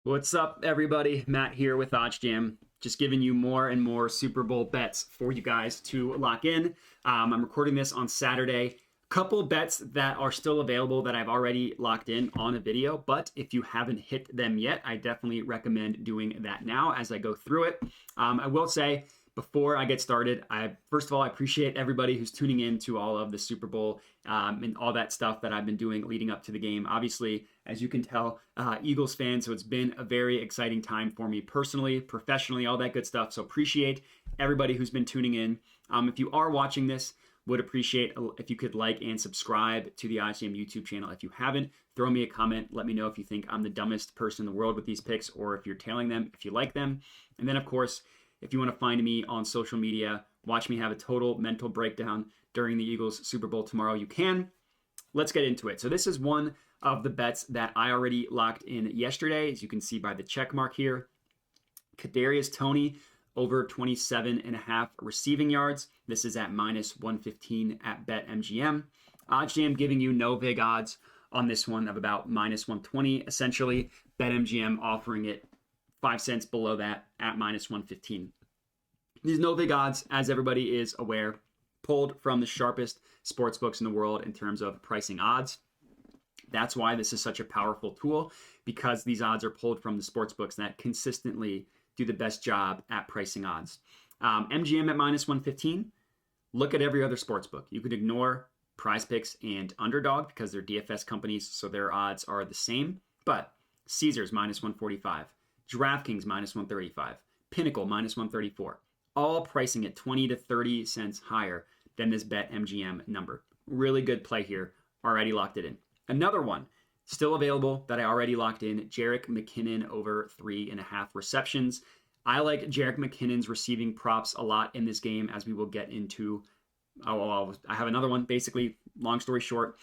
What's up, everybody? Matt here with OddsJam. Just giving you more and more Super Bowl bets for you guys to lock in. I'm recording this on Saturday. Couple bets that are still available that I've already locked in on a video, but if you haven't hit them yet, I definitely recommend doing that now as I go through it. I will say, before I get started, first of all, I appreciate everybody who's tuning in to all of the Super Bowl and all that stuff that I've been doing leading up to the game. Obviously, as you can tell, Eagles fan, so it's been a very exciting time for me personally, professionally, all that good stuff. So appreciate everybody who's been tuning in. If you are watching this, would appreciate if you could like and subscribe to the OddsJam YouTube channel. If you haven't, throw me a comment. Let me know if you think I'm the dumbest person in the world with these picks or if you're tailing them, if you like them. And then, of course, if you want to find me on social media, watch me have a total mental breakdown during the Eagles Super Bowl tomorrow, you can. Let's get into it. So this is one of the bets that I already locked in yesterday, as you can see by the check mark here. Kadarius Toney over 27.5 receiving yards. This is at minus 115 at BetMGM. OddsJam giving you no vig odds on this one of about minus 120, essentially. BetMGM offering it 5 cents below that at minus 115. These no vig odds, as everybody is aware, pulled from the sharpest sports books in the world in terms of pricing odds. That's why this is such a powerful tool, because these odds are pulled from the sports books that consistently do the best job at pricing odds. MGM at minus 115. Look at every other sports book. You could ignore Prize Picks and Underdog because they're DFS companies, so their odds are the same. But Caesars minus 145, DraftKings minus 135, Pinnacle minus 134, all pricing at 20 to 30 cents higher than this BetMGM number. Really good play here. Already locked it in. Another one still available that I already locked in, Jerick McKinnon over 3.5 receptions. I like Jerick McKinnon's receiving props a lot in this game, as we will get into. I have another one, basically, long story short.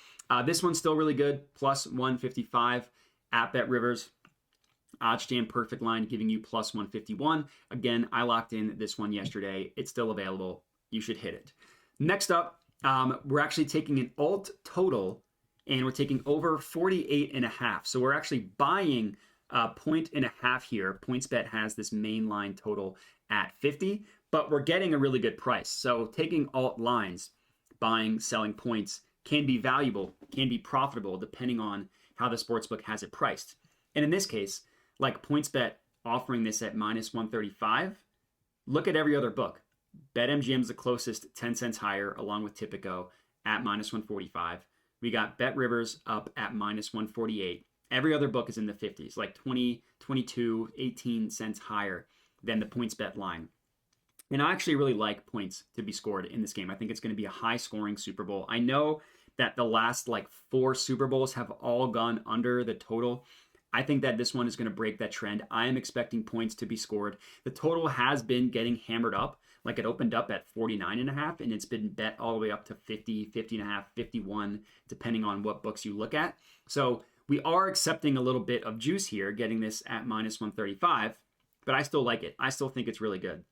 This one's still really good, plus 155 at BetRivers. OddsJam perfect line giving you plus 151. Again, I locked in this one yesterday. It's still available. You should hit it. Next up, we're actually taking an alt total, and we're taking over 48.5. So we're actually buying a 1.5 here. PointsBet has this main line total at 50, but we're getting a really good price. So taking alt lines, buying, selling points, can be valuable, can be profitable, depending on how the sportsbook has it priced. And in this case, like PointsBet offering this at minus 135, look at every other book. BetMGM's the closest 10 cents higher, along with Tipico at minus 145. We got BetRivers up at minus 148. Every other book is in the 50s, like 20, 22, 18 cents higher than the PointsBet line. And I actually really like points to be scored in this game. I think it's going to be a high-scoring Super Bowl. I know that the last 4 Super Bowls have all gone under the total. I think that this one is going to break that trend. I am expecting points to be scored. The total has been getting hammered up. Like, it opened up at 49.5, and it's been bet all the way up to 50, 50.5, 51, depending on what books you look at. So we are accepting a little bit of juice here, getting this at minus 135, but I still like it. I still think it's really good.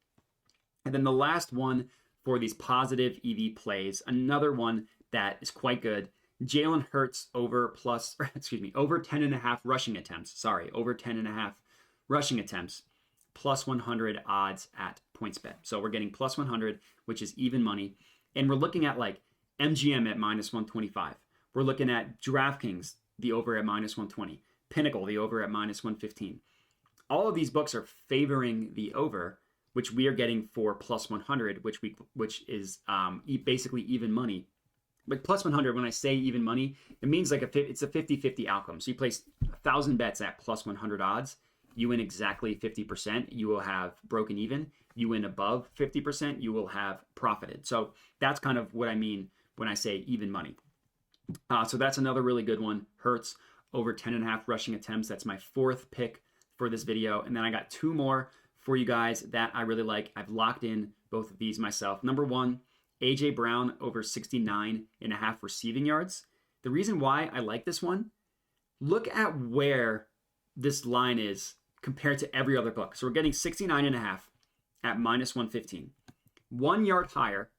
And then the last one for these positive EV plays, another one that is quite good. Jalen Hurts over 10.5 rushing attempts. Over 10.5 rushing attempts, plus 100 odds at PointsBet. So we're getting plus 100, which is even money. And we're looking at MGM at minus 125. We're looking at DraftKings, the over at minus 120. Pinnacle, the over at minus 115. All of these books are favoring the over, which we are getting for plus 100, which is basically even money. But plus 100, when I say even money, it means it's a 50-50 outcome. So you place 1,000 bets at plus 100 odds, you win exactly 50%, you will have broken even. You win above 50%, you will have profited. So that's kind of what I mean when I say even money. So that's another really good one. Hurts over 10.5 rushing attempts. That's my 4th pick for this video. And then I got 2 more for you guys that I really like. I've locked in both of these myself. Number 1, A.J. Brown over 69.5 receiving yards. The reason why I like this one, look at where this line is compared to every other book. So we're getting 69.5 at minus 115. 1 yard higher,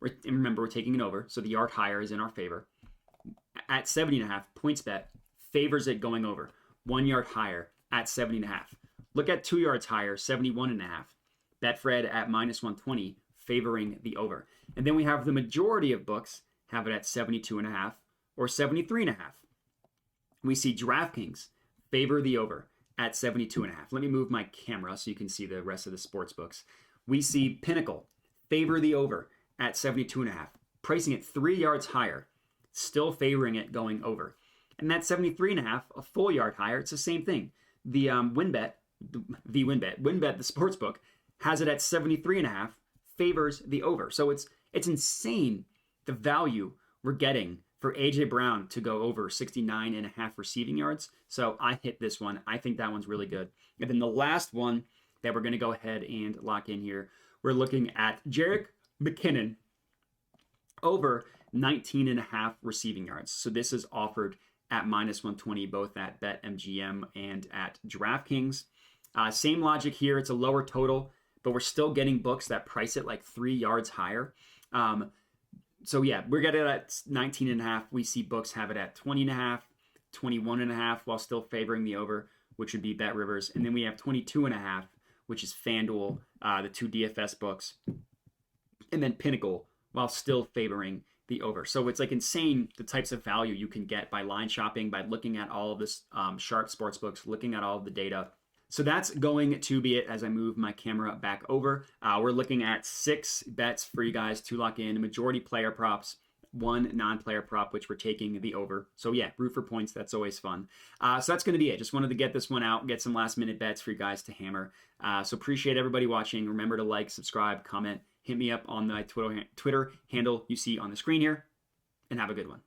and remember we're taking it over, so the yard higher is in our favor. At 70.5, PointsBet favors it going over. 1 yard higher at 70.5. Look at 2 yards higher, 71.5. Betfred at -120, favoring the over. And then we have the majority of books have it at 72.5 or 73.5. We see DraftKings favor the over at 72.5. Let me move my camera so you can see the rest of the sports books. We see Pinnacle favor the over at 72.5, pricing it 3 yards higher, still favoring it going over. And that 73.5, a full yard higher, it's the same thing. The WinBet, the sports book, has it at 73.5, favors the over. So it's insane the value we're getting for A.J. Brown to go over 69.5 receiving yards. So I hit this one. I think that one's really good. And then the last one that we're going to go ahead and lock in here, we're looking at Jerick McKinnon over 19.5 receiving yards. So this is offered at -120, both at BetMGM and at DraftKings. Same logic here. It's a lower total, but we're still getting books that price it like 3 yards higher. So yeah, we're getting it at 19.5. We see books have it at 20.5, 21.5, while still favoring the over, which would be Bet Rivers. And then we have 22.5, which is FanDuel, the 2 DFS books. And then Pinnacle, while still favoring the over. So it's like insane the types of value you can get by line shopping, by looking at all of this sharp sports books, looking at all of the data. So that's going to be it as I move my camera back over. We're looking at 6 bets for you guys to lock in. Majority player props, 1 non-player prop, which we're taking the over. So yeah, root for points. That's always fun. So that's going to be it. Just wanted to get this one out, get some last minute bets for you guys to hammer. So appreciate everybody watching. Remember to like, subscribe, comment, hit me up on the Twitter handle you see on the screen here, and have a good one.